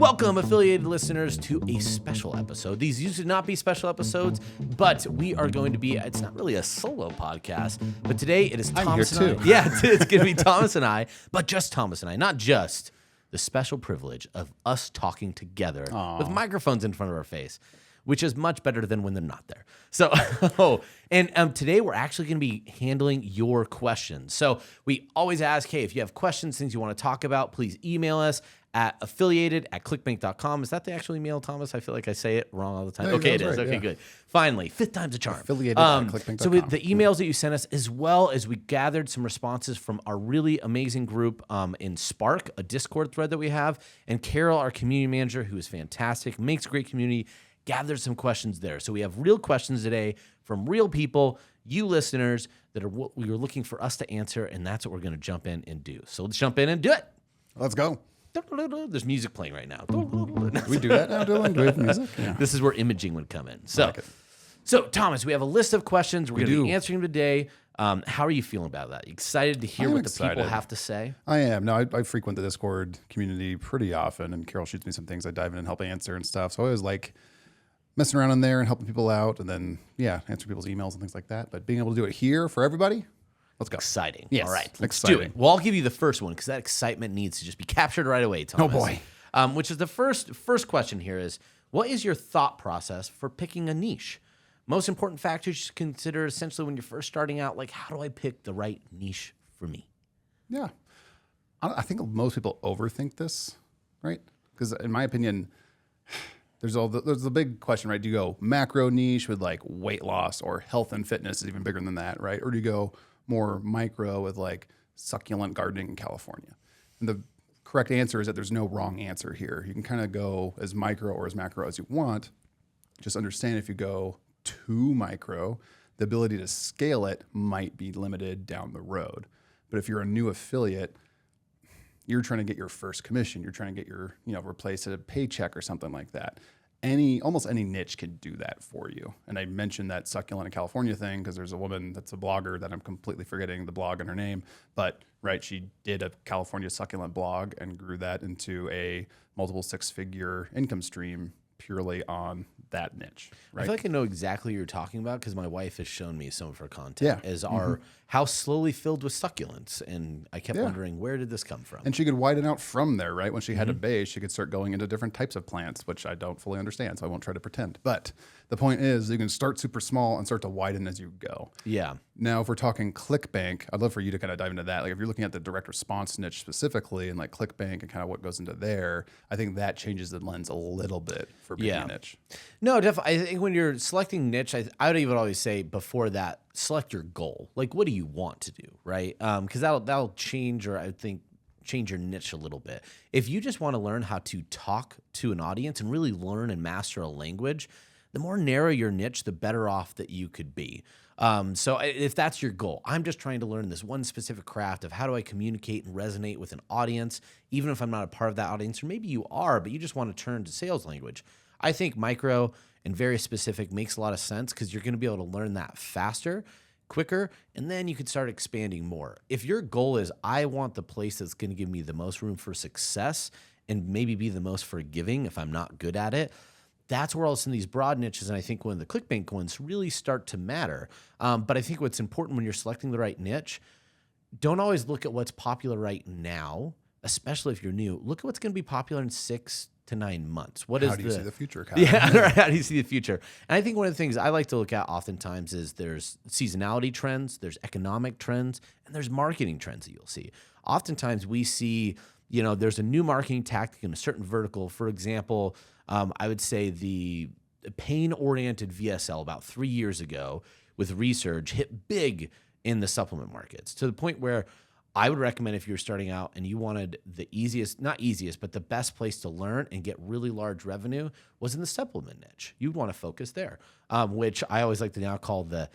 Welcome, affiliated listeners, to a special episode. These used to not be special episodes, but we are going to be, it's not really a solo podcast, but today it is Thomas and I. Yeah, it's going to be Thomas and I, but just Thomas and I, not just the special privilege of us talking together with microphones in front of our face, which is much better than when they're not there. So, today we're actually going to be handling your questions. So we always ask, hey, if you have questions, things you want to talk about, please email us at affiliated@clickbank.com. Is that the actual email, Thomas? I feel like I say it wrong all the time. No, okay, it is. Right, okay, yeah. Good. Finally, fifth time's a charm. Affiliated@clickbank.com. So the emails that you sent us, as well as we gathered some responses from our really amazing group in Spark, a Discord thread that we have, and Carol, our community manager, who is fantastic, makes great community, gathered some questions there. So we have real questions today from real people, you listeners, that are what you're looking for us to answer, and that's what we're going to jump in and do. So let's jump in and do it. Let's go. There's music playing right now. We do that now, Dylan? Do we have music? Yeah. This is where imaging would come in. I like it. So Thomas, we have a list of questions. We're going to be do. answering them today. How are you feeling about that? Excited to hear I'm what the people excited. have to say? I am. No, I frequent the Discord community pretty often, and Carol shoots me some things I dive in and help answer and stuff. So I always like messing around in there and helping people out, and then, answer people's emails and things like that. But being able to do it here for everybody, let's go. Exciting. Yes, All right, let's exciting. do it. Well, I'll give you the first one because that excitement needs to just be captured right away, Thomas. Oh, boy. Which is the first question here is, what is your thought process for picking a niche? Most important factors you should consider essentially when you're first starting out, like how do I pick the right niche for me? Yeah. I think most people overthink this, right? Because in my opinion, there's the big question, right? Do you go macro niche with like weight loss, or health and fitness is even bigger than that, right? Or do you go more micro with like succulent gardening in California? And the correct answer is that there's no wrong answer here. You can kind of go as micro or as macro as you want. Just understand if you go too micro, the ability to scale it might be limited down the road. But if you're a new affiliate, you're trying to get your first commission, you're trying to get your, replace a paycheck or something like that. Almost any niche can do that for you. And I mentioned that succulent in California thing because there's a woman that's a blogger that I'm completely forgetting the blog and her name, but she did a California succulent blog and grew that into a multiple six-figure income stream purely on that niche. Right? I feel like I know exactly what you're talking about because my wife has shown me some of her content as our house slowly filled with succulents. And I kept wondering, where did this come from? And she could widen out from there, right? When she had a base, she could start going into different types of plants, which I don't fully understand, so I won't try to pretend. But the point is, you can start super small and start to widen as you go. Yeah. Now, if we're talking ClickBank, I'd love for you to kind of dive into that. Like if you're looking at the direct response niche specifically and like ClickBank and kind of what goes into there, I think that changes the lens a little bit for being a niche. No, definitely. I think when you're selecting niche, I would even always say before that, select your goal. Like, what do you want to do, right? Because that'll change, or I think change your niche a little bit. If you just want to learn how to talk to an audience and really learn and master a language, the more narrow your niche, the better off that you could be. So if that's your goal, I'm just trying to learn this one specific craft of how do I communicate and resonate with an audience, even if I'm not a part of that audience, or maybe you are, but you just want to turn to sales language. I think micro and very specific makes a lot of sense because you're going to be able to learn that faster, quicker, and then you can start expanding more. If your goal is, I want the place that's going to give me the most room for success and maybe be the most forgiving if I'm not good at it, that's where all of a sudden these broad niches, and I think when the ClickBank ones really start to matter. But I think what's important when you're selecting the right niche, don't always look at what's popular right now, especially if you're new. Look at what's going to be popular in 6 to 9 months. How do you see the future, Kyle? Yeah, right. How do you see the future? And I think one of the things I like to look at oftentimes is there's seasonality trends, there's economic trends, and there's marketing trends that you'll see. Oftentimes we see, there's a new marketing tactic in a certain vertical. For example, I would say the pain-oriented VSL about 3 years ago with research hit big in the supplement markets to the point where I would recommend if you're starting out and you wanted the not easiest, but the best place to learn and get really large revenue was in the supplement niche. You'd want to focus there, which I always like to now call the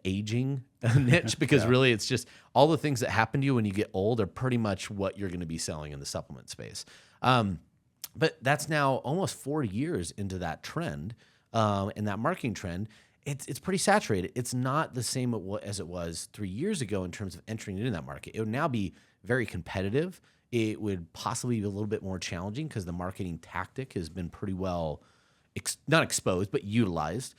aging niche because really it's just all the things that happen to you when you get old are pretty much what you're going to be selling in the supplement space. But that's now almost 4 years into that trend, and that marketing trend. It's pretty saturated. It's not the same as it was 3 years ago in terms of entering into that market. It would now be very competitive. it would possibly be a little bit more challenging because the marketing tactic has been pretty well, not exposed, but utilized.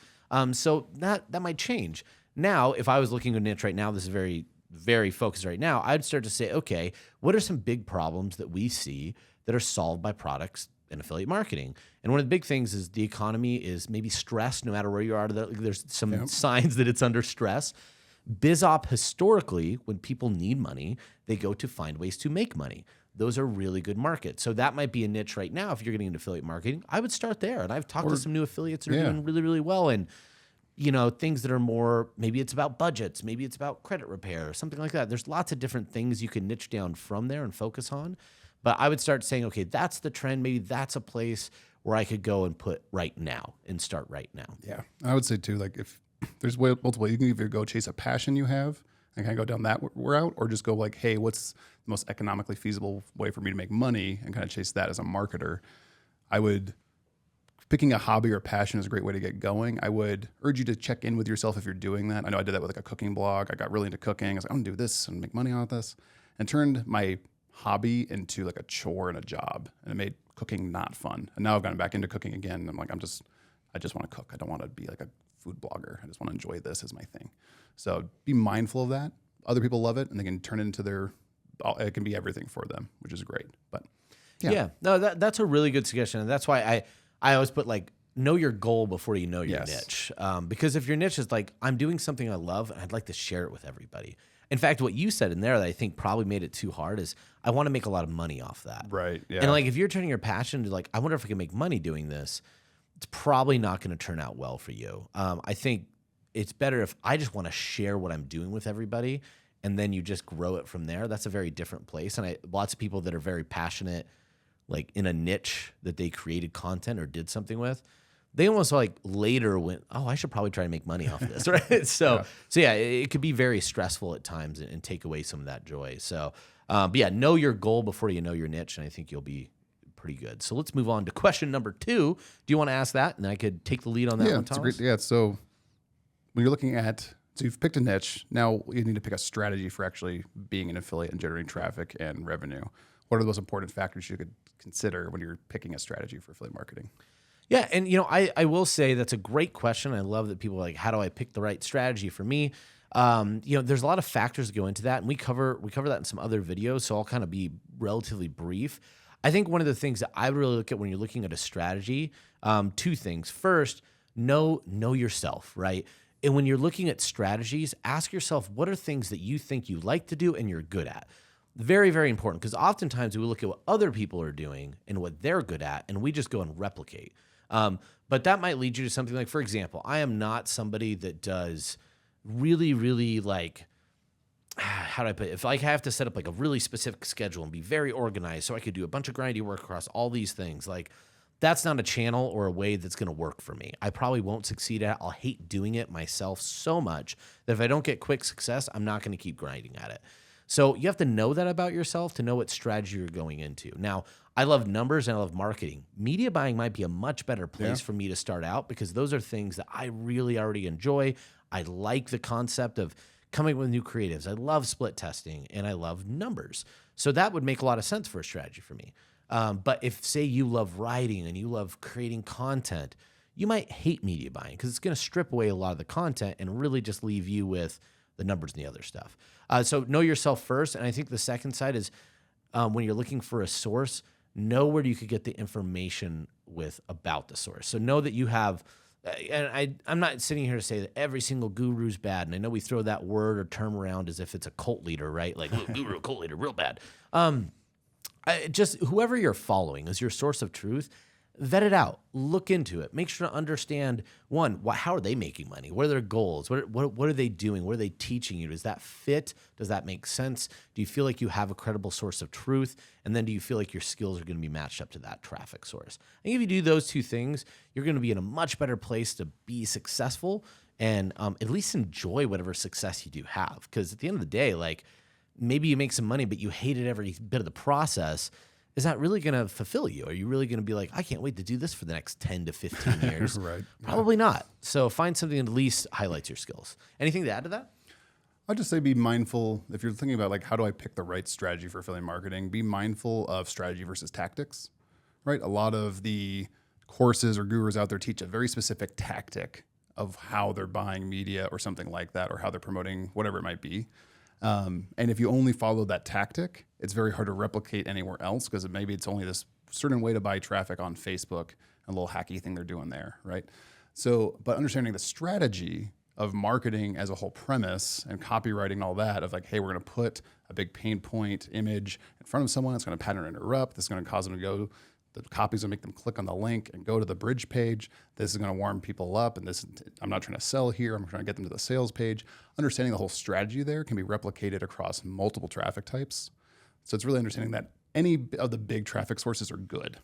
So that might change. Now, if I was looking at a niche right now, this is very, very focused right now, I'd start to say, okay, what are some big problems that we see that are solved by products in affiliate marketing? And one of the big things is the economy is maybe stressed no matter where you are. There's some signs that it's under stress. BizOp historically, when people need money, they go to find ways to make money. Those are really good markets. So that might be a niche right now. If you're getting into affiliate marketing, I would start there. And I've talked to some new affiliates that are doing really, really well. And, things that are more, maybe it's about budgets, maybe it's about credit repair, something like that. There's lots of different things you can niche down from there and focus on. But I would start saying, okay, that's the trend. Maybe that's a place where I could go and put right now and start right now. Yeah. I would say too, like if there's multiple, you can either go chase a passion you have and kind of go down that route, or just go like, hey, what's the most economically feasible way for me to make money, and kind of chase that as a marketer. Picking a hobby or passion is a great way to get going. I would urge you to check in with yourself if you're doing that. I know I did that with like a cooking blog. I got really into cooking. I was like, I'm gonna do this and make money on this, and turned my hobby into like a chore and a job, and it made cooking not fun. And now I've gotten back into cooking again. And I'm like, I just want to cook. I don't want to be like a food blogger. I just want to enjoy this as my thing. So be mindful of that. Other people love it, and they can turn it into it can be everything for them, which is great. But yeah, no, that's a really good suggestion. And that's why I always put like, know your goal before you know your niche. Because if your niche is like, I'm doing something I love and I'd like to share it with everybody. In fact, what you said in there that I think probably made it too hard is I want to make a lot of money off that. Right. Yeah. And like, if you're turning your passion to like, I wonder if I can make money doing this, it's probably not going to turn out well for you. I think it's better if I just want to share what I'm doing with everybody, and then you just grow it from there. That's a very different place. And lots of people that are very passionate, like in a niche that they created content or did something with, they almost like later went, oh, I should probably try to make money off this, right? So yeah, it could be very stressful at times and take away some of that joy. So, but yeah, know your goal before you know your niche, and I think you'll be pretty good. So let's move on to question number 2. Do you want to ask that? And I could take the lead on that one, Thomas? So when you're looking at, so you've picked a niche, now you need to pick a strategy for actually being an affiliate and generating traffic and revenue. What are the most important factors you could consider when you're picking a strategy for affiliate marketing? Yeah, and I will say that's a great question. I love that people are like, how do I pick the right strategy for me? There's a lot of factors that go into that, and we cover that in some other videos, so I'll kind of be relatively brief. I think one of the things that I would really look at when you're looking at a strategy, 2 things. First, know yourself, right? And when you're looking at strategies, ask yourself, what are things that you think you like to do and you're good at? Very, very important, because oftentimes we look at what other people are doing and what they're good at, and we just go and replicate. But that might lead you to something like, for example, I am not somebody that does really, really like, how do I put it? If like I have to set up like a really specific schedule and be very organized so I could do a bunch of grindy work across all these things, like that's not a channel or a way that's going to work for me. I probably won't succeed at it. I'll hate doing it myself so much that if I don't get quick success, I'm not going to keep grinding at it. So you have to know that about yourself to know what strategy you're going into. Now, I love numbers and I love marketing. Media buying might be a much better place for me to start out, because those are things that I really already enjoy. I like the concept of coming up with new creatives. I love split testing and I love numbers. So that would make a lot of sense for a strategy for me. But if, say, you love writing and you love creating content, you might hate media buying because it's going to strip away a lot of the content and really just leave you with the numbers and the other stuff. So know yourself first. And I think the second side is when you're looking for a source, know where you could get the information about the source. So know that you have, and I'm not sitting here to say that every single guru is bad. And I know we throw that word or term around as if it's a cult leader, right? Like guru, cult leader, real bad. Just whoever you're following as your source of truth, vet it out, look into it, make sure to understand, one, how are they making money? What are their goals? What are they doing? What are they teaching you? Does that fit? Does that make sense? Do you feel like you have a credible source of truth? And then do you feel like your skills are going to be matched up to that traffic source? I think if you do those 2 things, you're going to be in a much better place to be successful and at least enjoy whatever success you do have. Because at the end of the day, like, maybe you make some money, but you hated every bit of the process. Is that really going to fulfill you? Are you really going to be like, I can't wait to do this for the next 10 to 15 years? Right. Probably not. So find something that at least highlights your skills. Anything to add to that? I'd just say be mindful if you're thinking about like how do I pick the right strategy for affiliate marketing. Be mindful of strategy versus tactics, right? A lot of the courses or gurus out there teach a very specific tactic of how they're buying media or something like that, or how they're promoting whatever it might be. And if you only follow that tactic, it's very hard to replicate anywhere else because maybe it's only this certain way to buy traffic on Facebook, a little hacky thing they're doing there, right? So, but understanding the strategy of marketing as a whole premise and copywriting and all that of like, hey, we're going to put a big pain point image in front of someone. It's going to pattern interrupt. This is going to cause them to go. The copy's going to make them click on the link and go to the bridge page. This is going to warm people up. And this, I'm not trying to sell here. I'm trying to get them to the sales page. Understanding the whole strategy there can be replicated across multiple traffic types. So it's really understanding that any of the big traffic sources are good,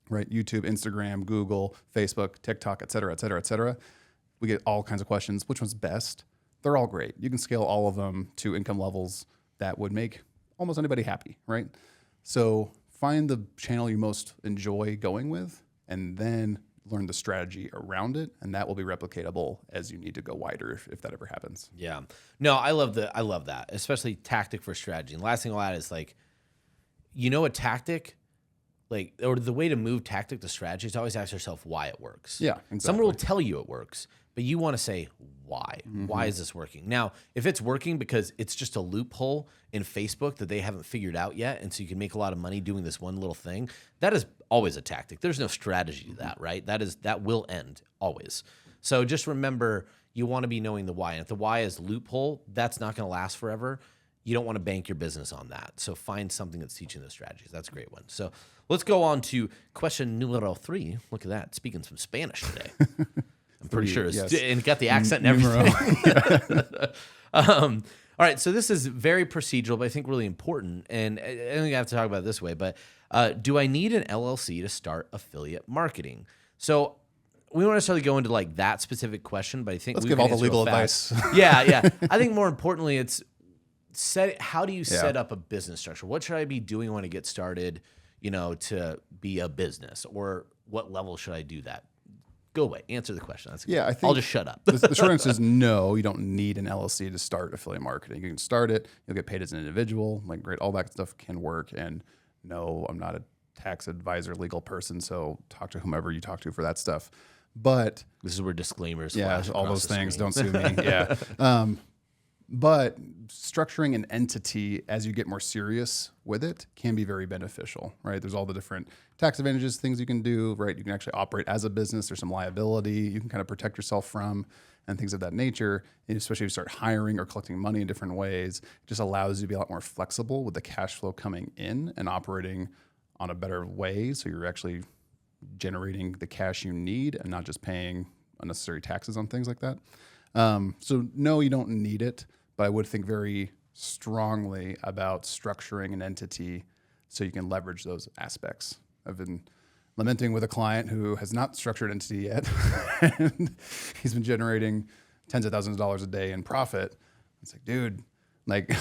right? YouTube, Instagram, Google, Facebook, TikTok, et cetera, et cetera, et cetera. We get all kinds of questions. Which one's best? They're all great. You can scale all of them to income levels that would make almost anybody happy, right? So find the channel you most enjoy going with and then learn the strategy around it. And that will be replicatable as you need to go wider if that ever happens. Yeah. No, I love that, especially tactic for strategy. And last thing I'll add is like, a tactic, like, or the way to move tactic to strategy is always ask yourself why it works. Yeah, exactly. Someone will tell you it works, but you want to say why. Mm-hmm. Why is this working? Now, if it's working because it's just a loophole in Facebook that they haven't figured out yet, and so you can make a lot of money doing this one little thing, that is always a tactic. There's no strategy to that, right? That will end always. So just remember, you want to be knowing the why. And if the why is loophole, that's not going to last forever. You don't want to bank your business on that. So find something that's teaching those strategies. That's a great one. So let's go on to question numero 3. Look at that. Speaking some Spanish today. I'm pretty sure. Yes. And got the accent and everything. All right. So this is very procedural, but I think really important. And I think I have to talk about it this way. But do I need an LLC to start affiliate marketing? So we don't necessarily go into like that specific question, but I think let's give all the legal advice. Yeah. I think more importantly, it's how do you set up a business structure? What should I be doing when I get started, to be a business, or what level should I do that? Go away. Answer the question. I think I'll just shut up. The short answer is no, you don't need an LLC to start affiliate marketing. You can start it. You'll get paid as an individual. Like, great. All that stuff can work. And no, I'm not a tax advisor, legal person. So talk to whomever you talk to for that stuff. But this is where disclaimers. Yeah. All those things. Don't sue me. Yeah. But structuring an entity as you get more serious with it can be very beneficial, right? There's all the different tax advantages, things you can do, right? You can actually operate as a business. There's some liability you can kind of protect yourself from and things of that nature. And especially if you start hiring or collecting money in different ways, it just allows you to be a lot more flexible with the cash flow coming in and operating on a better way. So you're actually generating the cash you need and not just paying unnecessary taxes on things like that. So no, you don't need it, but I would think very strongly about structuring an entity so you can leverage those aspects. I've been lamenting with a client who has not structured an entity yet, and he's been generating tens of thousands of dollars a day in profit. It's like, dude, like,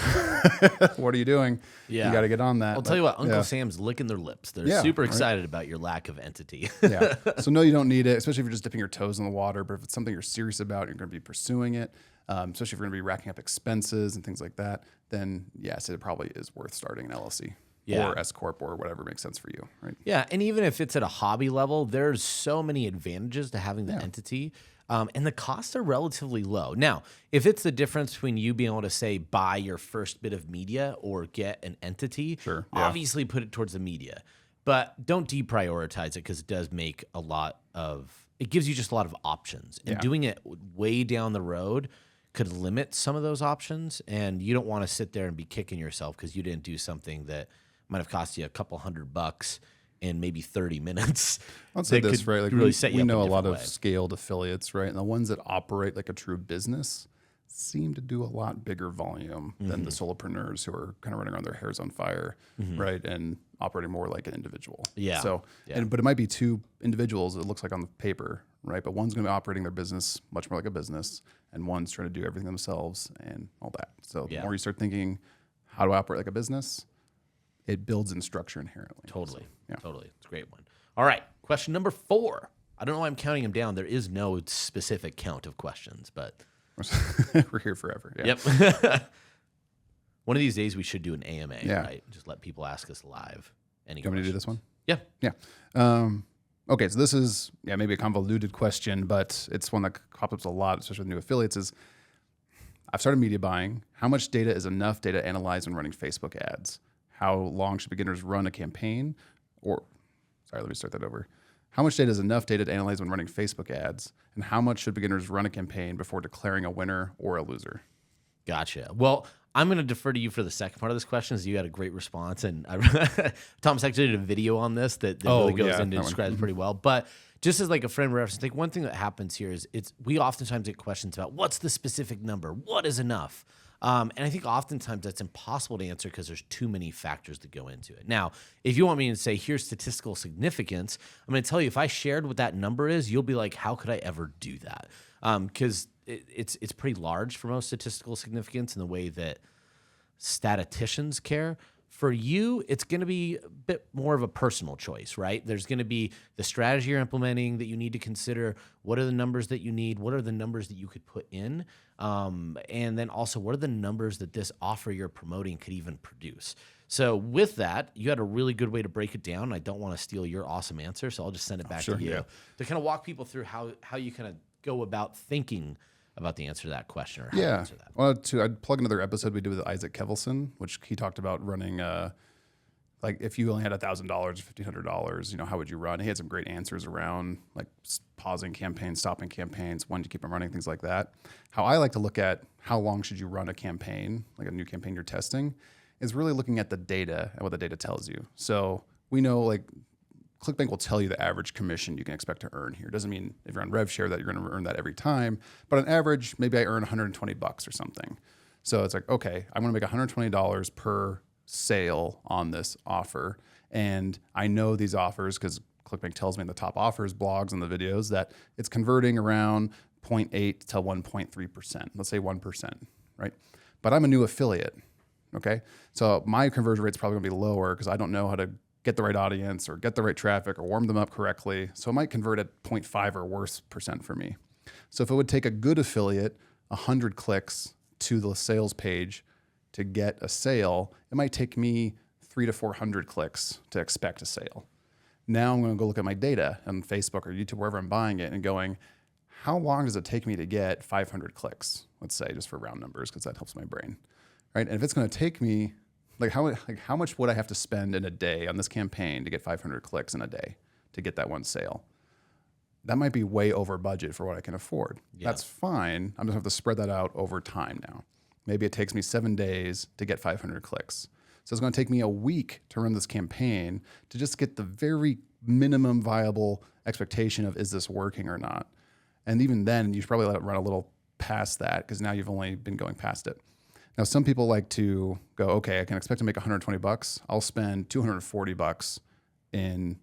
what are you doing? Yeah. You got to get on that. I'll tell you what, Uncle Sam's licking their lips. They're super excited about your lack of entity. Yeah. So no, you don't need it, especially if you're just dipping your toes in the water. But if it's something you're serious about, you're going to be pursuing it, especially if you're going to be racking up expenses and things like that, then yes, it probably is worth starting an LLC. Yeah. Or S Corp or whatever makes sense for you, right? Yeah, and even if it's at a hobby level, there's so many advantages to having the entity, and the costs are relatively low. Now, if it's the difference between you being able to say buy your first bit of media or get an entity, obviously put it towards the media, but don't deprioritize it because it does make it gives you just a lot of options, and doing it way down the road could limit some of those options, and you don't want to sit there and be kicking yourself because you didn't do something that might have cost you a couple $100 in maybe 30 minutes. I'll say this, right? Like really set you we up know a lot way. of scaled affiliates, right? And the ones that operate like a true business seem to do a lot bigger volume than the solopreneurs who are kind of running around their hairs on fire, right? And operating more like an individual. Yeah. So, but it might be two individuals, it looks like on the paper, right? But one's going to be operating their business much more like a business, and one's trying to do everything themselves and all that. So the more you start thinking, how do I operate like a business? It builds in structure inherently. Totally. So, Totally. It's a great one. All right. Question number 4. I don't know why I'm counting them down. There is no specific count of questions, but We're here forever. Yeah. Yep. One of these days we should do an AMA, Yeah. right? Just let people ask us live. Any You want me to do questions. this one? Yeah. Yeah. Okay, so this is maybe a convoluted question, but it's one that pops up a lot, especially with new affiliates. Is I've started media buying. How much data is enough data to analyze when running Facebook ads? How long should beginners run a campaign? Let me start that over. How much data is enough data to analyze when running Facebook ads? And how much should beginners run a campaign before declaring a winner or a loser? Gotcha. Well, I'm going to defer to you for the second part of this question, as you had a great response, and Thomas actually did a video on this that really goes into describes pretty well. But just as like a frame of reference, I think one thing that happens here is we oftentimes get questions about what's the specific number, what is enough, and I think oftentimes that's impossible to answer because there's too many factors that go into it. Now, if you want me to say here's statistical significance, I'm going to tell you if I shared what that number is, you'll be like, how could I ever do that? Because it's pretty large for most statistical significance in the way that statisticians care. For you, it's going to be a bit more of a personal choice, right? There's going to be the strategy you're implementing that you need to consider. What are the numbers that you need? What are the numbers that you could put in? And then also, what are the numbers that this offer you're promoting could even produce? So with that, you had a really good way to break it down. I don't want to steal your awesome answer, so I'll just send it back to you to kind of walk people through how you kind of go about thinking about the answer to that question or how to answer that. Well, I'd plug another episode we did with Isaac Kevelson, which he talked about running, like if you only had $1,000 or $1,500, how would you run? He had some great answers around like pausing campaigns, stopping campaigns, when to keep them running, things like that. How I like to look at how long should you run a campaign, like a new campaign you're testing, is really looking at the data and what the data tells you. So we know like ClickBank will tell you the average commission you can expect to earn here. Doesn't mean if you're on rev share that you're going to earn that every time, but on average, maybe I earn $120 or something. So it's like, okay, I'm going to make $120 per sale on this offer. And I know these offers because ClickBank tells me in the top offers blogs and the videos that it's converting around 0.8 to 1.3%. Let's say 1%, right? But I'm a new affiliate, okay? So my conversion rate's probably going to be lower because I don't know how to get the right audience or get the right traffic or warm them up correctly. So it might convert at 0.5 or worse % for me. So if it would take a good affiliate 100 clicks to the sales page to get a sale, it might take me 300 to 400 clicks to expect a sale. Now I'm going to go look at my data on Facebook or YouTube, wherever I'm buying it, and going, how long does it take me to get 500 clicks? Let's say, just for round numbers, because that helps my brain, right? And if it's going to take me how much would I have to spend in a day on this campaign to get 500 clicks in a day to get that one sale? That might be way over budget for what I can afford. Yeah. That's fine. I'm just going to have to spread that out over time now. Maybe it takes me 7 days to get 500 clicks. So it's going to take me a week to run this campaign to just get the very minimum viable expectation of is this working or not. And even then, you should probably let it run a little past that because now you've only been going past it. Now, some people like to go, okay, I can expect to make $120. I'll spend $240 in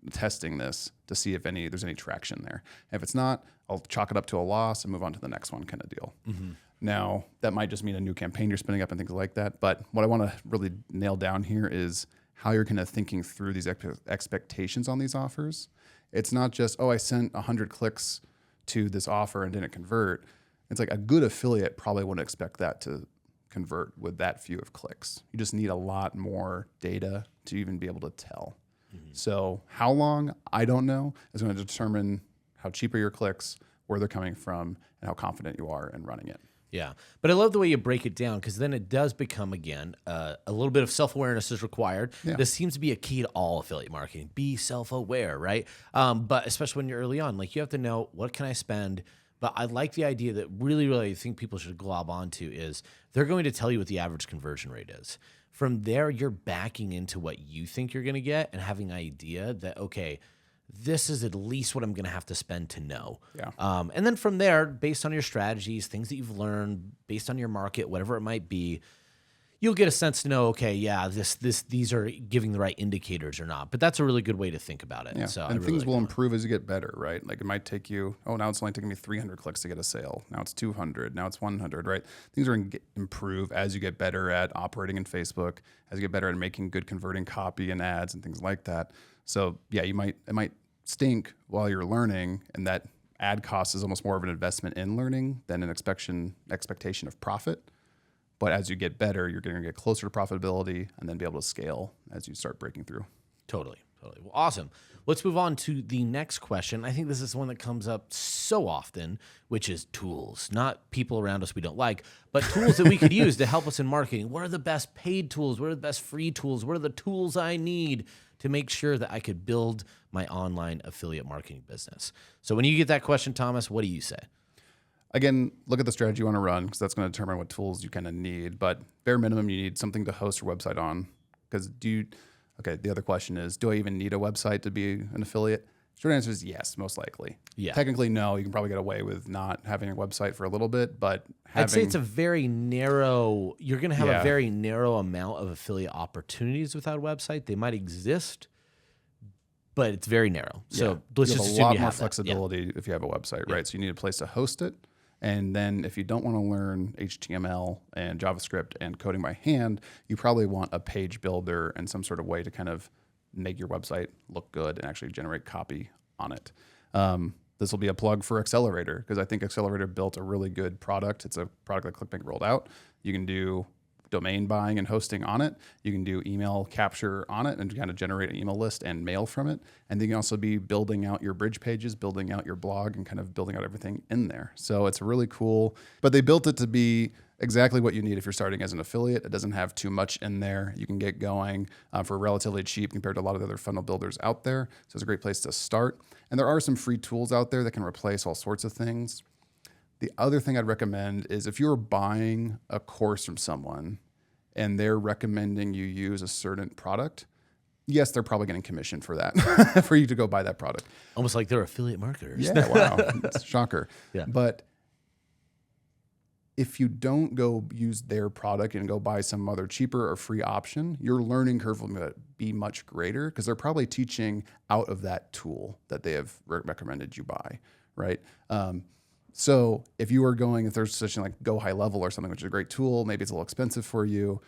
testing this to see if there's any traction there. And if it's not, I'll chalk it up to a loss and move on to the next one kind of deal. Mm-hmm. Now, that might just mean a new campaign you're spinning up and things like that. But what I want to really nail down here is how you're kind of thinking through these expectations on these offers. It's not just, I sent 100 clicks to this offer and didn't convert. It's like a good affiliate probably wouldn't expect that to convert with that few of clicks. You just need a lot more data to even be able to tell. Mm-hmm. So how long, I don't know, is going to determine how cheap are your clicks, where they're coming from, and how confident you are in running it. Yeah, but I love the way you break it down because then it does become, again, a little bit of self-awareness is required. Yeah. This seems to be a key to all affiliate marketing. Be self-aware, right? But especially when you're early on, like you have to know, what can I spend? But I like the idea that really, really I think people should glob onto is they're going to tell you what the average conversion rate is. From there, you're backing into what you think you're going to get and having an idea that, okay, this is at least what I'm going to have to spend to know. Yeah. And then from there, based on your strategies, things that you've learned, based on your market, whatever it might be, you'll get a sense to know, okay, yeah, these are giving the right indicators or not. But that's a really good way to think about it. Yeah. So and things will improve as you get better, right? Like it might take you, now it's only taking me 300 clicks to get a sale. Now it's 200. Now it's 100, right? Things are going to improve as you get better at operating in Facebook, as you get better at making good converting copy and ads and things like that. So yeah, it might stink while you're learning, and that ad cost is almost more of an investment in learning than an expectation of profit. But as you get better, you're going to get closer to profitability and then be able to scale as you start breaking through. Totally. Well, awesome. Let's move on to the next question. I think this is one that comes up so often, which is tools, not people around us we don't like, but tools that we could use to help us in marketing. What are the best paid tools? What are the best free tools? What are the tools I need to make sure that I could build my online affiliate marketing business? So when you get that question, Thomas, what do you say? Again, look at the strategy you want to run because that's going to determine what tools you kind of need. But bare minimum, you need something to host your website on. Because the other question is, do I even need a website to be an affiliate? Short answer is yes, most likely. Yeah. Technically, no. You can probably get away with not having a website for a little bit, but I'd say it's a very narrow, you're going to have a very narrow amount of affiliate opportunities without a website. They might exist, but it's very narrow. So let's you just have assume a lot you more have flexibility if you have a website, right? So you need a place to host it. And then if you don't want to learn HTML and JavaScript and coding by hand, you probably want a page builder and some sort of way to kind of make your website look good and actually generate copy on it. This will be a plug for Accelerator because I think Accelerator built a really good product. It's a product that ClickBank rolled out. You can do domain buying and hosting on it. You can do email capture on it and kind of generate an email list and mail from it. And then you can also be building out your bridge pages, building out your blog, and kind of building out everything in there. So it's really cool. But they built it to be exactly what you need if you're starting as an affiliate. It doesn't have too much in there. You can get going for relatively cheap compared to a lot of the other funnel builders out there. So it's a great place to start. And there are some free tools out there that can replace all sorts of things. The other thing I'd recommend is if you're buying a course from someone and they're recommending you use a certain product, yes, they're probably getting commission for that, for you to go buy that product. Almost like they're affiliate marketers. Yeah, wow. It's a shocker. Yeah. But if you don't go use their product and go buy some other cheaper or free option, your learning curve will be much greater because they're probably teaching out of that tool that they have recommended you buy, right? So if you are going, if there's such a like Go High Level or something, which is a great tool, maybe it's a little expensive for you,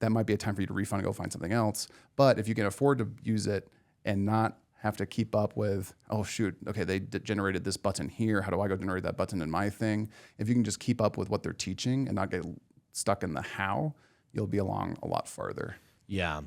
that might be a time for you to refund and go find something else. But if you can afford to use it and not have to keep up with, oh shoot, okay, they generated this button here. How do I go generate that button in my thing? If you can just keep up with what they're teaching and not get stuck in the how, you'll be along a lot farther. Yeah.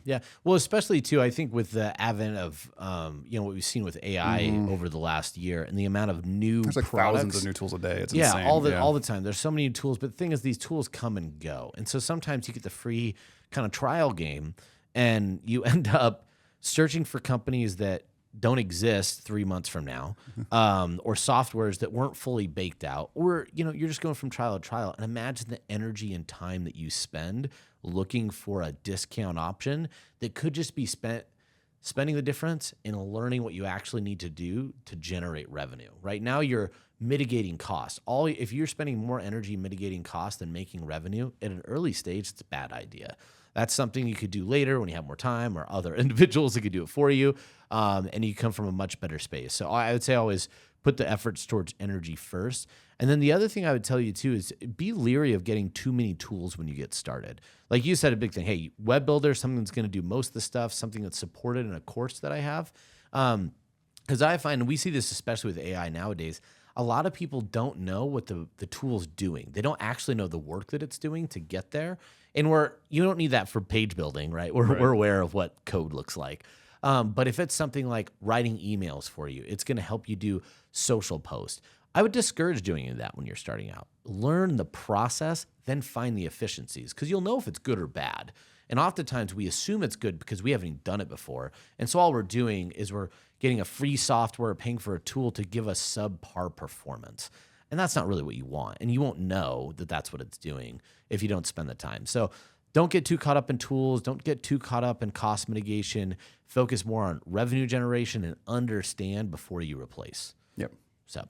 Well, especially too, I think with the advent of, what we've seen with AI over the last year and the amount of new There's like products. thousands of new tools a day. It's insane. all the time. There's so many new tools, but the thing is these tools come and go. And so sometimes you get the free kind of trial game and you end up searching for companies that don't exist 3 months from now, or softwares that weren't fully baked out, or, you're just going from trial to trial. And imagine the energy and time that you spend looking for a discount option that could just be spending the difference in learning what you actually need to do to generate revenue. Right now, you're mitigating costs. If you're spending more energy mitigating costs than making revenue at an early stage, it's a bad idea. That's something you could do later when you have more time, or other individuals that could do it for you, and you come from a much better space. So I would say always put the efforts towards energy first. And then the other thing I would tell you too is be leery of getting too many tools when you get started. Like you said, a big thing, hey, web builder, something that's going to do most of the stuff, something that's supported in a course that I have. Because I find, and we see this especially with AI nowadays, a lot of people don't know what the tool's doing. They don't actually know the work that it's doing to get there. And you don't need that for page building, right? We're aware of what code looks like. But if it's something like writing emails for you, it's going to help you do social posts. I would discourage doing that when you're starting out. Learn the process, then find the efficiencies, because you'll know if it's good or bad. And oftentimes we assume it's good because we haven't done it before. And so all we're doing is we're getting a free software, paying for a tool to give us subpar performance. And that's not really what you want. And you won't know that that's what it's doing if you don't spend the time. So don't get too caught up in tools. Don't get too caught up in cost mitigation. Focus more on revenue generation and understand before you replace. Yep. So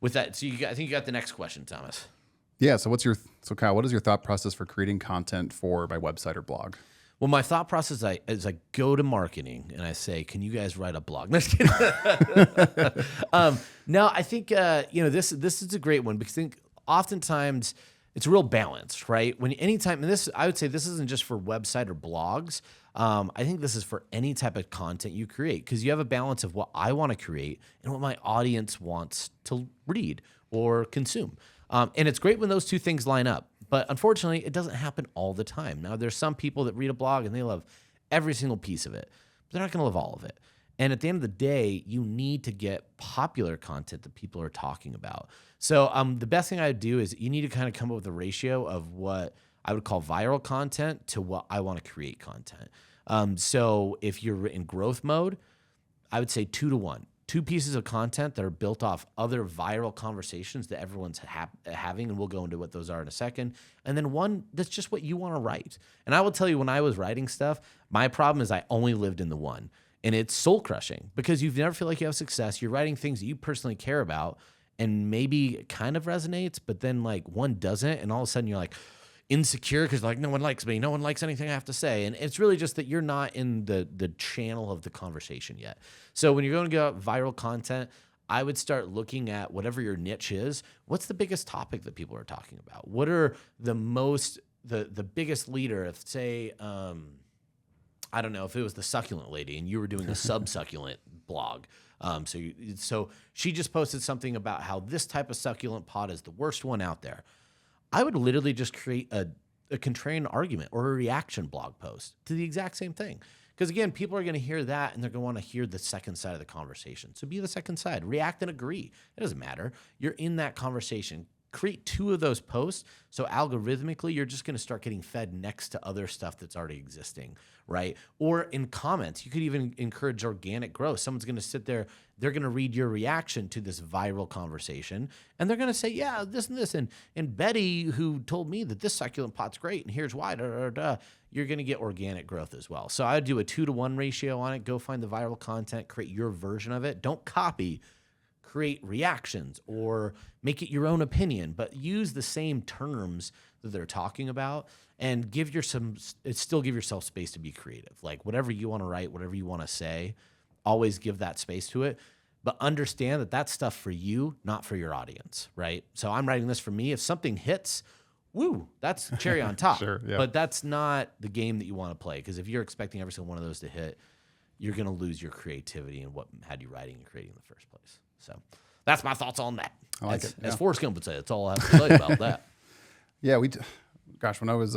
with that, I think you got the next question, Thomas. Yeah. So Kyle, what is your thought process for creating content for my website or blog? Well, my thought process is I go to marketing and I say, "Can you guys write a blog?" No, just kidding. No, I think this is a great one because I think oftentimes it's a real balance, right? Anytime, and this I would say this isn't just for website or blogs. I think this is for any type of content you create because you have a balance of what I want to create and what my audience wants to read or consume. And it's great when those two things line up. But unfortunately, it doesn't happen all the time. Now, there's some people that read a blog and they love every single piece of it, but they're not going to love all of it. And at the end of the day, you need to get popular content that people are talking about. So the best thing I would do is you need to kind of come up with a ratio of what I would call viral content to what I want to create content. So if you're in growth mode, I would say 2-to-1. 2 pieces of content that are built off other viral conversations that everyone's having, and we'll go into what those are in a second. And then 1 that's just what you want to write. And I will tell you, when I was writing stuff, my problem is I only lived in the 1. And it's soul crushing because you never feel like you have success. You're writing things that you personally care about and maybe it kind of resonates, but then like 1 doesn't. And all of a sudden you're like insecure because like no one likes me. No one likes anything I have to say. And it's really just that you're not in the channel of the conversation yet. So when you're going to go out viral content, I would start looking at whatever your niche is. What's the biggest topic that people are talking about? What are the biggest leader? If say, I don't know, if it was the succulent lady and you were doing a sub-succulent blog. So she just posted something about how this type of succulent pot is the worst one out there. I would literally just create a contrarian argument or a reaction blog post to the exact same thing. Because again, people are going to hear that and they're going to want to hear the second side of the conversation. So be the second side. React and agree. It doesn't matter. You're in that conversation. Create 2 of those posts. So algorithmically, you're just going to start getting fed next to other stuff that's already existing, right? Or in comments, you could even encourage organic growth. Someone's going to sit there. They're going to read your reaction to this viral conversation, and they're going to say, yeah, this and this. And Betty, who told me that this succulent pot's great, and here's why, you're going to get organic growth as well. So I would do a 2-to-1 ratio on it. Go find the viral content, create your version of it. Don't copy. Create reactions or make it your own opinion, but use the same terms that they're talking about and still give yourself space to be creative. Like whatever you want to write, whatever you want to say, always give that space to it, but understand that that's stuff for you, not for your audience, right? So I'm writing this for me. If something hits, woo, that's cherry on top. Sure, yeah. But that's not the game that you want to play, because if you're expecting every single one of those to hit, you're going to lose your creativity and what had you writing and creating in the first place. So that's my thoughts on that. I like it. As Forrest Gump would say, that's all I have to tell you about that. Yeah, when I was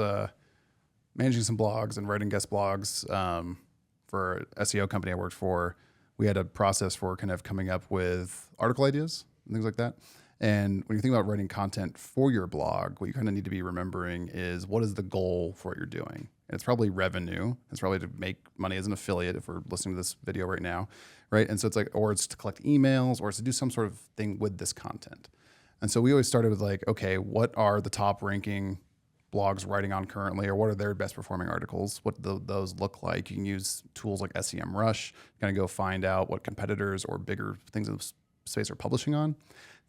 managing some blogs and writing guest blogs for an SEO company I worked for, we had a process for kind of coming up with article ideas and things like that. And when you think about writing content for your blog, what you kind of need to be remembering is what is the goal for what you're doing? And it's probably revenue. It's probably to make money as an affiliate if we're listening to this video right now, right? And so it's like, or it's to collect emails, or it's to do some sort of thing with this content. And so we always started with like, okay, what are the top ranking blogs writing on currently, or what are their best performing articles? What do those look like? You can use tools like SEMrush, kind of go find out what competitors or bigger things in the space are publishing on.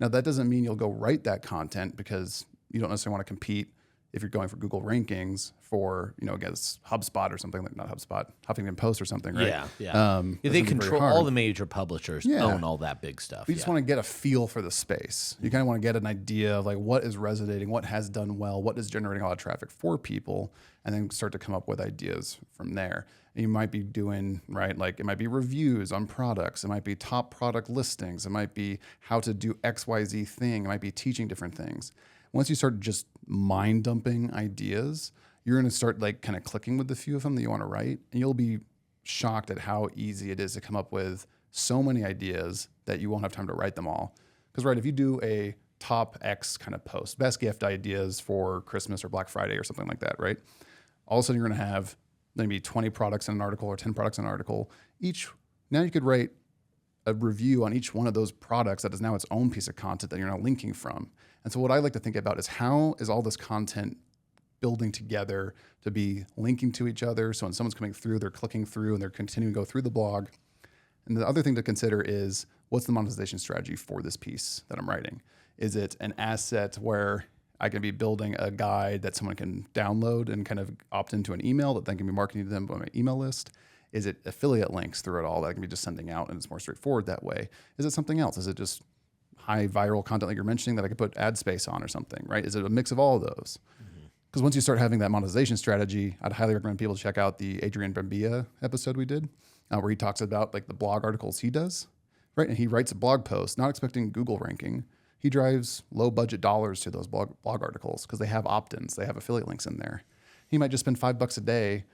Now, that doesn't mean you'll go write that content, because you don't necessarily want to compete if you're going for Google rankings for, against HubSpot or something like, not HubSpot, Huffington Post or something, right? Yeah. They control all the major publishers, own all that big stuff. You just want to get a feel for the space. You kind of want to get an idea of like what is resonating, what has done well, what is generating a lot of traffic for people, and then start to come up with ideas from there. And you might be doing, right, like it might be reviews on products. It might be top product listings. It might be how to do XYZ thing. It might be teaching different things. Once you start just mind dumping ideas, you're going to start like kind of clicking with the few of them that you want to write. And you'll be shocked at how easy it is to come up with so many ideas that you won't have time to write them all. Because, right, if you do a top X kind of post, best gift ideas for Christmas or Black Friday or something like that, right? All of a sudden you're going to have maybe 20 products in an article or 10 products in an article. Now you could write a review on each one of those products that is now its own piece of content that you're now linking from. And so what I like to think about is how is all this content building together to be linking to each other. So when someone's coming through, they're clicking through and they're continuing to go through the blog. And the other thing to consider is what's the monetization strategy for this piece that I'm writing? Is it an asset where I can be building a guide that someone can download and kind of opt into an email that then can be marketing to them on my email list? Is it affiliate links through it all that I can be just sending out and it's more straightforward that way? Is it something else? Is it just high viral content like you're mentioning that I could put ad space on or something, right? Is it a mix of all of those? Because once you start having that monetization strategy, I'd highly recommend people check out the Adrian Bembia episode we did, where he talks about like the blog articles he does, right? And he writes a blog post, not expecting Google ranking. He drives low budget dollars to those blog articles because they have opt-ins, they have affiliate links in there. He might just spend $5 a day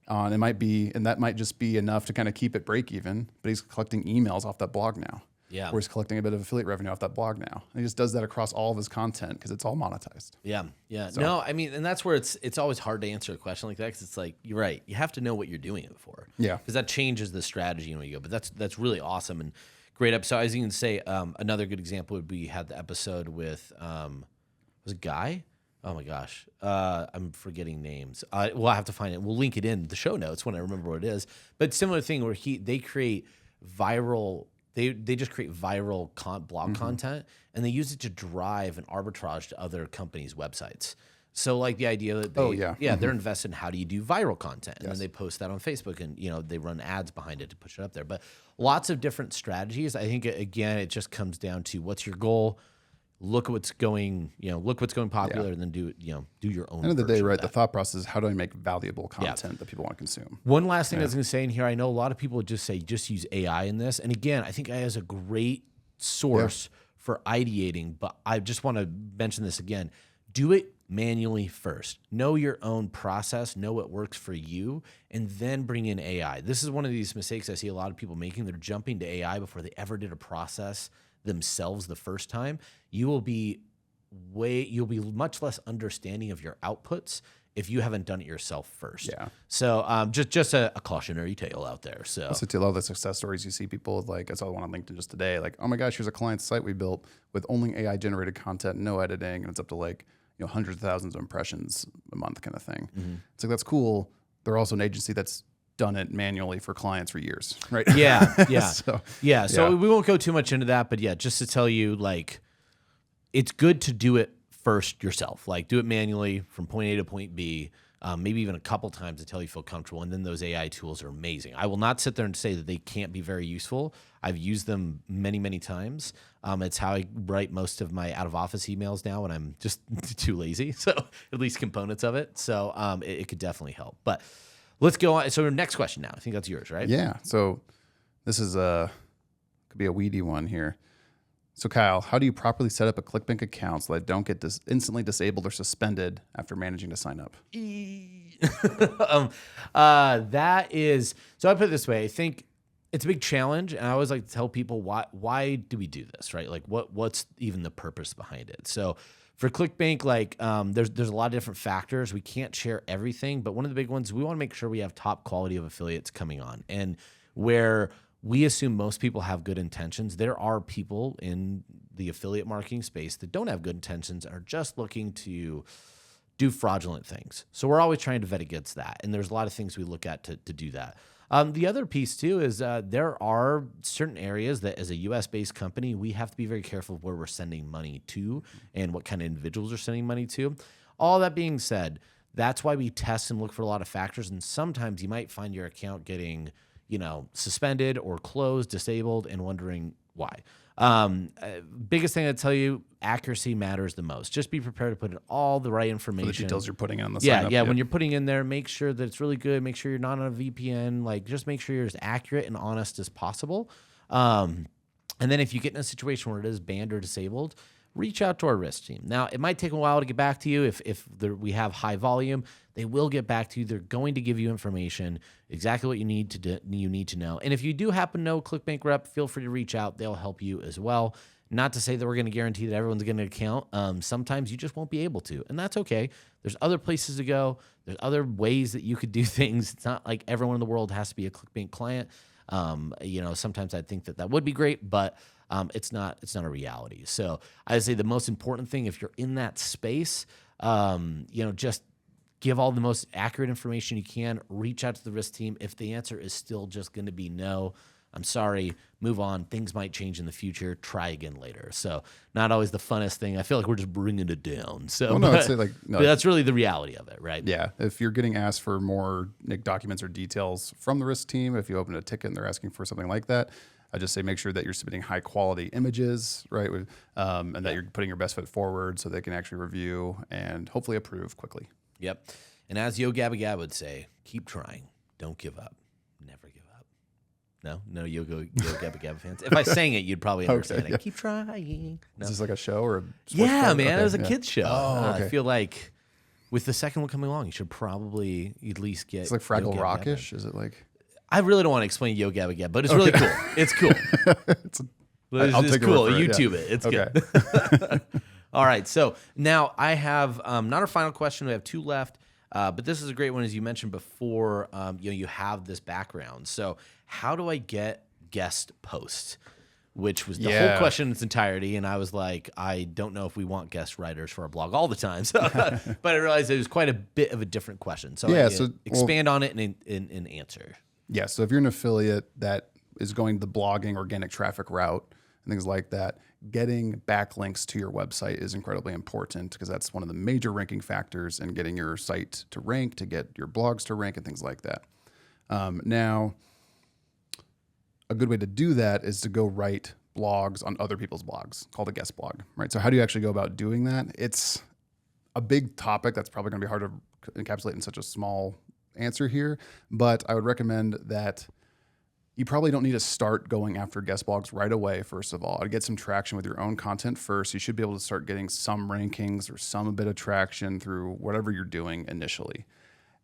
on, and that might just be enough to kind of keep it break even, but he's collecting emails off that blog now. Yeah. Or he's collecting a bit of affiliate revenue off that blog now. And he just does that across all of his content because it's all monetized. Yeah. Yeah. So, no, I mean, and that's where it's always hard to answer a question like that because it's like, you're right. You have to know what you're doing it for. Yeah. Because that changes the strategy when you go. But that's really awesome and great episode. I was even say another good example would be had the episode with was it Guy? Oh my gosh, I'm forgetting names. Well, I have to find it. We'll link it in the show notes when I remember what it is. But similar thing where they create viral. They just create viral blog content and they use it to drive an arbitrage to other companies' websites. So like the idea that they're invested in how do you do viral content, and then they post that on Facebook, and they run ads behind it to push it up there. But lots of different strategies. I think again, it just comes down to what's your goal. Look at what's going, popular, and then do your own. End of the day, right? The thought process is how do I make valuable content that people want to consume? One last thing I was going to say in here, I know a lot of people would just say just use AI in this, and again, I think AI is a great source for ideating. But I just want to mention this again: do it manually first. Know your own process. Know what works for you, and then bring in AI. This is one of these mistakes I see a lot of people making. They're jumping to AI before they ever did a process themselves the first time. You'll be much less understanding of your outputs if you haven't done it yourself first. Yeah. So just a cautionary tale out there. So also to a lot of the success stories you see people like, I saw one on LinkedIn just today, like, oh my gosh, here's a client site we built with only AI generated content, no editing, and it's up to like hundreds of thousands of impressions a month kind of thing. Mm-hmm. So that's cool. They're also an agency that's done it manually for clients for years, right? Yeah, yeah. So we won't go too much into that, but just to tell you, like, it's good to do it first yourself. Like, do it manually from point A to point B, maybe even a couple times until you feel comfortable, and then those AI tools are amazing. I will not sit there and say that they can't be very useful. I've used them many, many times. It's how I write most of my out-of-office emails now when I'm just too lazy, so at least components of it. So it could definitely help. But let's go on. So next question now. I think that's yours, right? Yeah. So this is could be a weedy one here. So Kyle, how do you properly set up a ClickBank account so that I don't get instantly disabled or suspended after managing to sign up? That is, so I put it this way. I think it's a big challenge, and I always like to tell people why do we do this, right? Like what's even the purpose behind it? So for ClickBank, like there's a lot of different factors. We can't share everything, but one of the big ones, we want to make sure we have top quality of affiliates coming on. And where we assume most people have good intentions, there are people in the affiliate marketing space that don't have good intentions, are just looking to do fraudulent things. So we're always trying to vet against that. And there's a lot of things we look at to do that. The other piece too is there are certain areas that as a US-based company, we have to be very careful of where we're sending money to and what kind of individuals are sending money to. All that being said, that's why we test and look for a lot of factors. And sometimes you might find your account getting, suspended or closed, disabled, and wondering why. Biggest thing I'd tell you, accuracy matters the most. Just be prepared to put in all the right information. For the details you're putting in on the sign up. Yeah. When you're putting in there, make sure that it's really good. Make sure you're not on a VPN. Like, just make sure you're as accurate and honest as possible. And then if you get in a situation where it is banned or disabled, reach out to our risk team. Now, it might take a while to get back to you. If we have high volume, they will get back to you. They're going to give you information, exactly what you need to know. And if you do happen to know a ClickBank rep, feel free to reach out. They'll help you as well. Not to say that we're going to guarantee that everyone's going to account. Sometimes you just won't be able to, and that's okay. There's other places to go. There's other ways that you could do things. It's not like everyone in the world has to be a ClickBank client. Sometimes I think that would be great, but it's not a reality. So I would say the most important thing, if you're in that space, just give all the most accurate information you can. Reach out to the risk team. If the answer is still just going to be no, I'm sorry, move on. Things might change in the future. Try again later. So not always the funnest thing. I feel like we're just bringing it down. So but that's really the reality of it, right? Yeah. If you're getting asked for more documents or details from the risk team, if you open a ticket and they're asking for something like that, I just say make sure that you're submitting high quality images, right? And that you're putting your best foot forward so they can actually review and hopefully approve quickly. Yep. And as Yo Gabba Gab would say, keep trying. Don't give up. Never give up. No Yo Gabba Gabba fans. If I sang it, you'd probably understand it. Keep trying. No. Is this like a show or a sports Yeah, card? man. Okay, It was a yeah. kid's show. Oh, okay. I feel like with the second one coming along, you should probably at least get It's like Yo Fraggle Gabba Rockish. Gabba. Is it like? I really don't want to explain Yo Gabba Gabba, but it's really cool. It's cool. I'll It's take your cool. word for it, YouTube yeah. it. It's Okay. good. All right. So now I have not our final question. We have 2 left. But this is a great one, as you mentioned before. You have this background. So how do I get guest posts? Which was the whole question in its entirety, and I was like, I don't know if we want guest writers for our blog all the time. So, but I realized it was quite a bit of a different question. So, expand on it and answer. Yeah. So if you're an affiliate that is going the blogging organic traffic route and things like that, getting backlinks to your website is incredibly important because that's one of the major ranking factors in getting your site to rank, to get your blogs to rank, and things like that. Now, a good way to do that is to go write blogs on other people's blogs, called a guest blog, right? So how do you actually go about doing that? It's a big topic that's probably going to be hard to encapsulate in such a small answer here, but I would recommend that you probably don't need to start going after guest blogs right away, first of all. I'd get some traction with your own content first. You should be able to start getting some rankings or some bit of traction through whatever you're doing initially.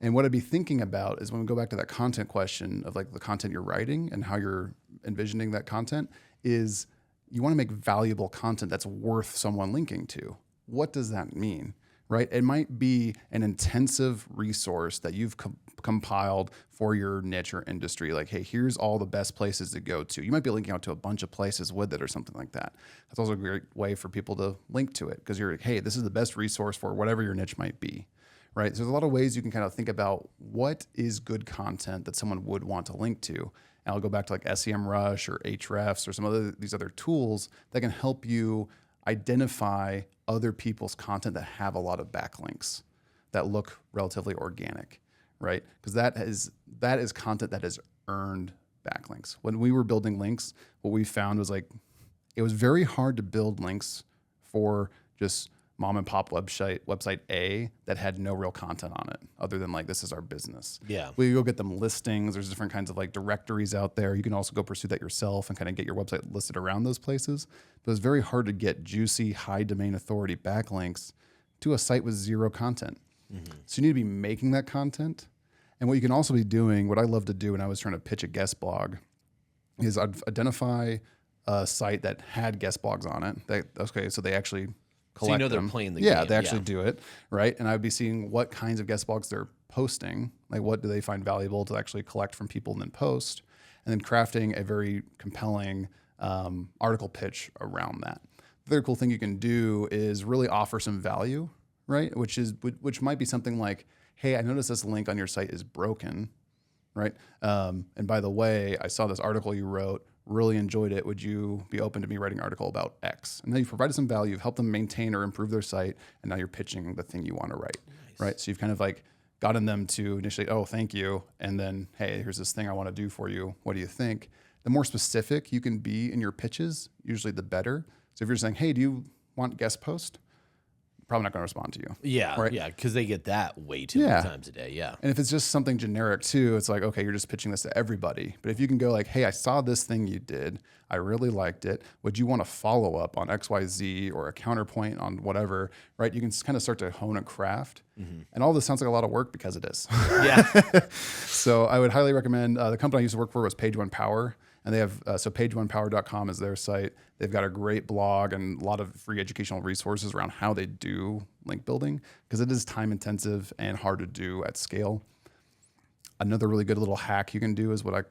And what I'd be thinking about is when we go back to that content question of like the content you're writing and how you're envisioning that content is you want to make valuable content that's worth someone linking to. What does that mean, right? It might be an intensive resource that you've compiled for your niche or industry. Like, hey, here's all the best places to go to. You might be linking out to a bunch of places with it or something like that. That's also a great way for people to link to it because you're like, hey, this is the best resource for whatever your niche might be. Right. So there's a lot of ways you can kind of think about what is good content that someone would want to link to. And I'll go back to like SEMrush or Ahrefs or some other these other tools that can help you identify other people's content that have a lot of backlinks that look relatively organic, right? Because that is content that has earned backlinks. When we were building links, what we found was like it was very hard to build links for just mom and pop website A that had no real content on it other than like, this is our business. Yeah. We go get them listings. There's different kinds of like directories out there. You can also go pursue that yourself and kind of get your website listed around those places. But it's very hard to get juicy, high domain authority backlinks to a site with zero content. Mm-hmm. So you need to be making that content. And what you can also be doing, what I love to do when I was trying to pitch a guest blog is I'd identify a site that had guest blogs on it. So they actually collect they're them. playing the game. Yeah, they actually do it, right? And I'd be seeing what kinds of guest blogs they're posting, like what do they find valuable to actually collect from people and then post, and then crafting a very compelling article pitch around that. The other cool thing you can do is really offer some value, right? Which might be something like, hey, I noticed this link on your site is broken, right? And by the way, I saw this article you wrote, really enjoyed it. Would you be open to me writing an article about X? And then you've provided some value, you've helped them maintain or improve their site, and now you're pitching the thing you want to write, right? So you've kind of like gotten them to initially, oh, thank you. And then, hey, here's this thing I want to do for you. What do you think? The more specific you can be in your pitches, usually the better. So if you're saying, hey, do you want guest post? Probably not going to respond to you. Yeah, right? Yeah, because they get that way too many times a day. Yeah. And if it's just something generic too, it's like, okay, you're just pitching this to everybody. But if you can go like, hey, I saw this thing you did. I really liked it. Would you want to follow up on XYZ or a counterpoint on whatever, right? You can kind of start to hone a craft. Mm-hmm. And all this sounds like a lot of work because it is. Yeah. So I would highly recommend, the company I used to work for was Page One Power. And they have, so pageonepower.com is their site. They've got a great blog and a lot of free educational resources around how they do link building because it is time intensive and hard to do at scale. Another really good little hack you can do is what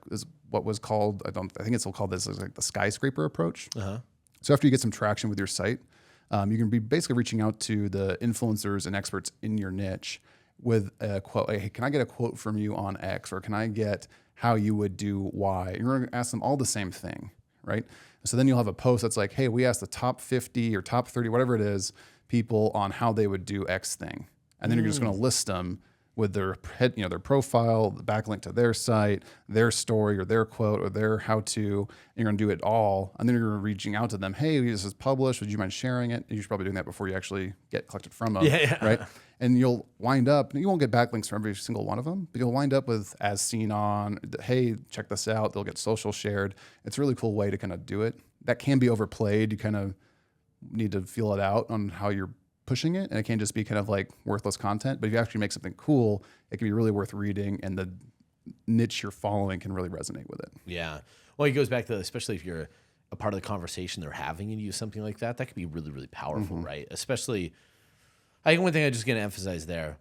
was called, I think it's still called this, is like the skyscraper approach. Uh-huh. So after you get some traction with your site, you can be basically reaching out to the influencers and experts in your niche with a quote, like, hey, can I get a quote from you on X, or can I get how you would do Y? You're going to ask them all the same thing, right? So then you'll have a post that's like, hey, we asked the top 50 or top 30, whatever it is, people on how they would do X thing. And then you're just going to list them with their head, their profile, the backlink to their site, their story or their quote or their how-to. And you're going to do it all. And then you're reaching out to them. Hey, this is published. Would you mind sharing it? And you're probably doing that before you actually get collected from them. Yeah. Right. And you'll wind up, you won't get backlinks from every single one of them, but you'll wind up with as seen on, hey, check this out. They'll get social shared. It's a really cool way to kind of do it. That can be overplayed. You kind of need to feel it out on how you're pushing it, and it can't just be kind of like worthless content. But if you actually make something cool, it can be really worth reading, and the niche you're following can really resonate with it. Yeah. Well, it goes back to, especially if you're a part of the conversation they're having and you use something like that, that could be really, really powerful, right? Especially, I think one thing I'm just going to emphasize there,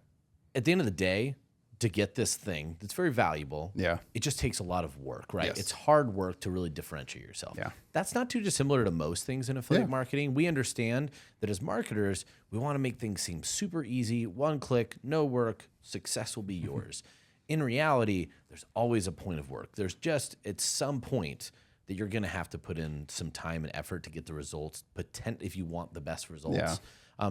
at the end of the day, to get this thing that's very valuable, it just takes a lot of work, right? Yes. It's hard work to really differentiate yourself. Yeah. That's not too dissimilar to most things in affiliate marketing. We understand that as marketers, we want to make things seem super easy, one click, no work, success will be yours. In reality, there's always a point of work. There's just at some point that you're going to have to put in some time and effort to get the results, if you want the best results. Yeah.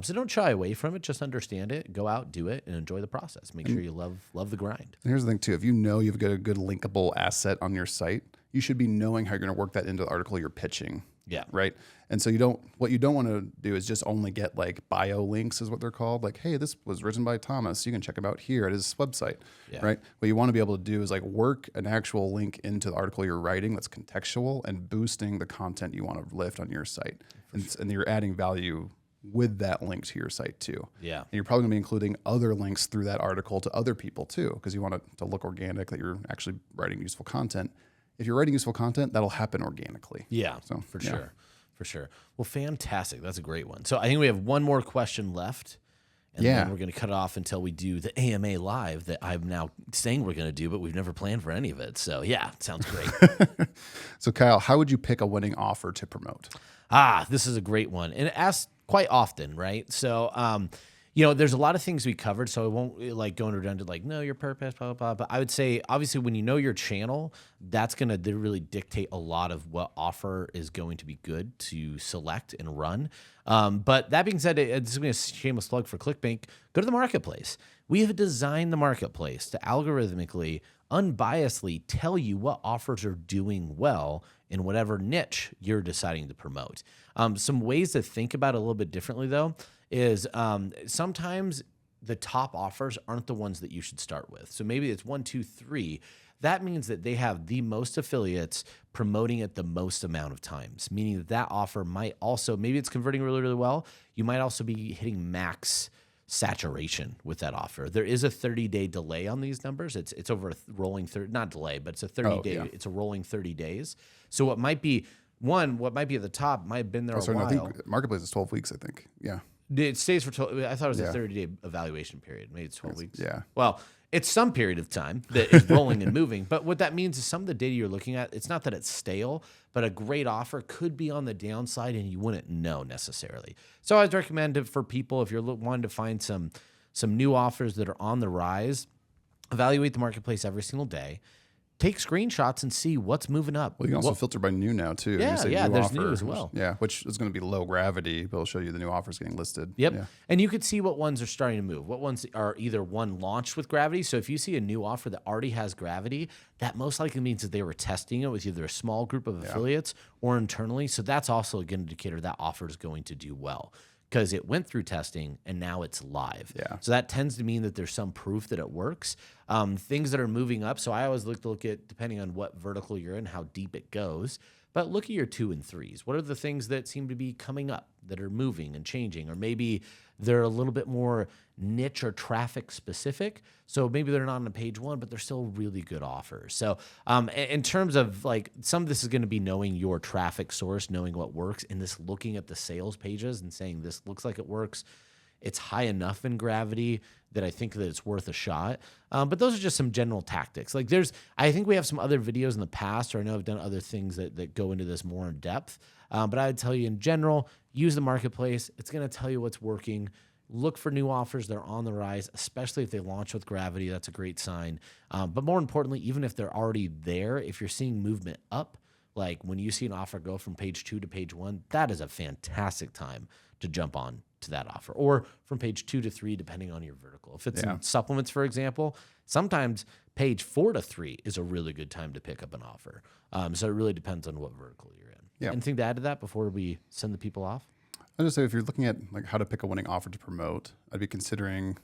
So don't shy away from it. Just understand it. Go out, do it, and enjoy the process. Make sure you love the grind. And here's the thing too: if you know you've got a good linkable asset on your site, you should be knowing how you're going to work that into the article you're pitching. Yeah. Right. And so what you don't want to do is just only get like bio links, is what they're called. Like, hey, this was written by Thomas. You can check him out here at his website. Yeah. Right. What you want to be able to do is like work an actual link into the article you're writing that's contextual and boosting the content you want to lift on your site. And you're adding value with that link to your site too. Yeah. And you're probably going to be including other links through that article to other people too, because you want it to look organic, that you're actually writing useful content. If you're writing useful content, that'll happen organically. Yeah, So, for yeah. sure. For sure. Well, fantastic. That's a great one. So I think we have one more question left. And then we're going to cut it off until we do the AMA live that I'm now saying we're going to do, but we've never planned for any of it. So yeah, sounds great. So Kyle, how would you pick a winning offer to promote? This is a great one. And it asks quite often, right? So, there's a lot of things we covered, so I won't like go into redundant, like, know your purpose, blah, blah, blah. But I would say, obviously, when you know your channel, that's going to really dictate a lot of what offer is going to be good to select and run. But that being said, this is going to be a shameless plug for ClickBank. Go to the marketplace. We have designed the marketplace to algorithmically, unbiasedly tell you what offers are doing well in whatever niche you're deciding to promote. Some ways to think about it a little bit differently, though, is sometimes the top offers aren't the ones that you should start with. So maybe it's 1, 2, 3. That means that they have the most affiliates promoting it the most amount of times, meaning that offer might also, maybe it's converting really, really well. You might also be hitting max saturation with that offer. There is a 30-day delay on these numbers. It's over a rolling 30, not delay, but it's a 30-day. It's a rolling 30 days. So what might be at the top might have been there a while. I think marketplace is 12 weeks, I think. Yeah. It stays for 12. I thought it was a 30-day evaluation period. Maybe it's 12 weeks. Yeah. Well, it's some period of time that is rolling and moving. But what that means is some of the data you're looking at, it's not that it's stale, but a great offer could be on the downside and you wouldn't know necessarily. So I'd recommend it for people if you're wanting to find some new offers that are on the rise. Evaluate the marketplace every single day. Take screenshots and see what's moving up. Well, you can also filter by new now too. Yeah, new there's offer, new as well. Yeah, which is going to be low gravity, but it'll show you the new offers getting listed. Yep. Yeah. And you could see what ones are starting to move. What ones are either launched with gravity. So if you see a new offer that already has gravity, that most likely means that they were testing it with either a small group of affiliates or internally. So that's also a good indicator that offer is going to do well, because it went through testing and now it's live. Yeah. So that tends to mean that there's some proof that it works. Things that are moving up. So I always look at, depending on what vertical you're in, how deep it goes. But look at your 2 and 3s. What are the things that seem to be coming up that are moving and changing? Or maybe they're a little bit more niche or traffic specific. So maybe they're not on page 1, but they're still really good offers. So in terms of like, some of this is going to be knowing your traffic source, knowing what works, and this looking at the sales pages and saying this looks like it works. It's high enough in gravity that I think that it's worth a shot. But those are just some general tactics. Like I think we have some other videos in the past, or I know I've done other things that go into this more in depth. But I would tell you in general, use the marketplace. It's going to tell you what's working. Look for new offers that are on the rise, especially if they launch with gravity. That's a great sign. But more importantly, even if they're already there, if you're seeing movement up, like when you see an offer go from page 2 to page 1, that is a fantastic time to jump on to that offer, or from page 2 to 3, depending on your vertical. If it's in supplements, for example, sometimes page 4 to 3 is a really good time to pick up an offer. So it really depends on what vertical you're in. Yeah. Anything to add to that before we send the people off? I just say if you're looking at like how to pick a winning offer to promote, I'd be considering.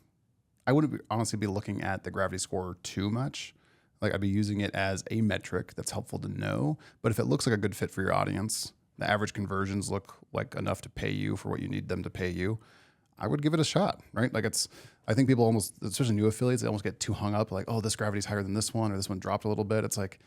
I wouldn't honestly be looking at the gravity score too much. Like I'd be using it as a metric that's helpful to know. But if it looks like a good fit for your audience, the average conversions look like enough to pay you for what you need them to pay you, I would give it a shot, right? Like I think people almost, especially new affiliates, they almost get too hung up like, oh, this gravity's higher than this one, or this one dropped a little bit. It's like,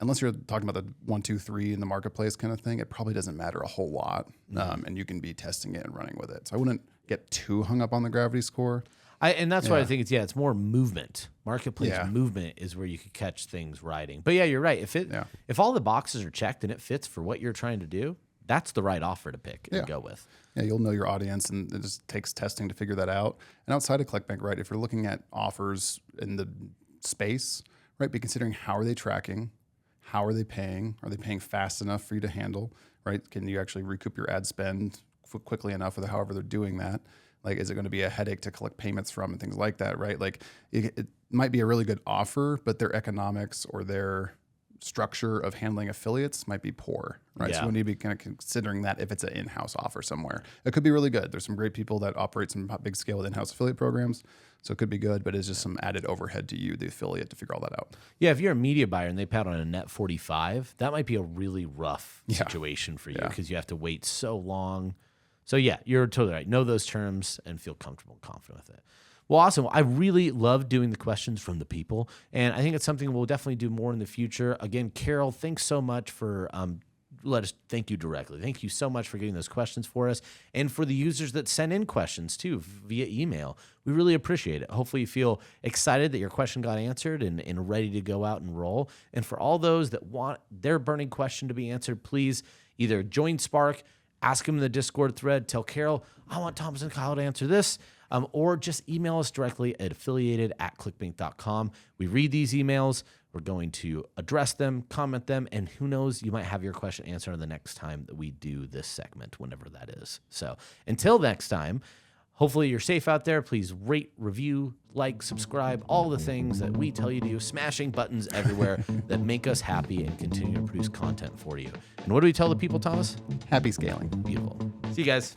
unless you're talking about the 1, 2, 3 in the marketplace kind of thing, it probably doesn't matter a whole lot. And you can be testing it and running with it. So I wouldn't get too hung up on the gravity score. And that's why I think it's more movement. Marketplace movement is where you could catch things riding. But yeah, you're right. If all the boxes are checked and it fits for what you're trying to do, that's the right offer to pick and go with. Yeah, you'll know your audience, and it just takes testing to figure that out. And outside of ClickBank, right, if you're looking at offers in the space, right, be considering how are they tracking, how are they paying fast enough for you to handle, right? Can you actually recoup your ad spend quickly enough with however they're doing that? Like, is it going to be a headache to collect payments from and things like that, right? Like, it might be a really good offer, but their economics or their structure of handling affiliates might be poor, right? Yeah. So we need to be kind of considering that if it's an in-house offer somewhere. It could be really good. There's some great people that operate some big scale with in-house affiliate programs, so it could be good, but it's just some added overhead to you, the affiliate, to figure all that out. Yeah, if you're a media buyer and they pay out on a net 45, that might be a really rough situation for you because you have to wait so long. So yeah, you're totally right. Know those terms and feel comfortable and confident with it. Well, awesome. I really love doing the questions from the people, and I think it's something we'll definitely do more in the future. Again, Carol, thanks so much for let us thank you directly. Thank you so much for getting those questions for us, and for the users that send in questions too via email. We really appreciate it. Hopefully you feel excited that your question got answered and ready to go out and roll. And for all those that want their burning question to be answered, please either join Spark, ask them in the Discord thread, tell Carol, I want Thomas and Kyle to answer this, or just email us directly at affiliated@clickbank.com. We read these emails. We're going to address them, comment them, and who knows, you might have your question answered on the next time that we do this segment, whenever that is. So until next time, hopefully you're safe out there. Please rate, review, like, subscribe, all the things that we tell you to do, smashing buttons everywhere that make us happy and continue to produce content for you. And what do we tell the people, Thomas? Happy scaling. Beautiful. See you guys.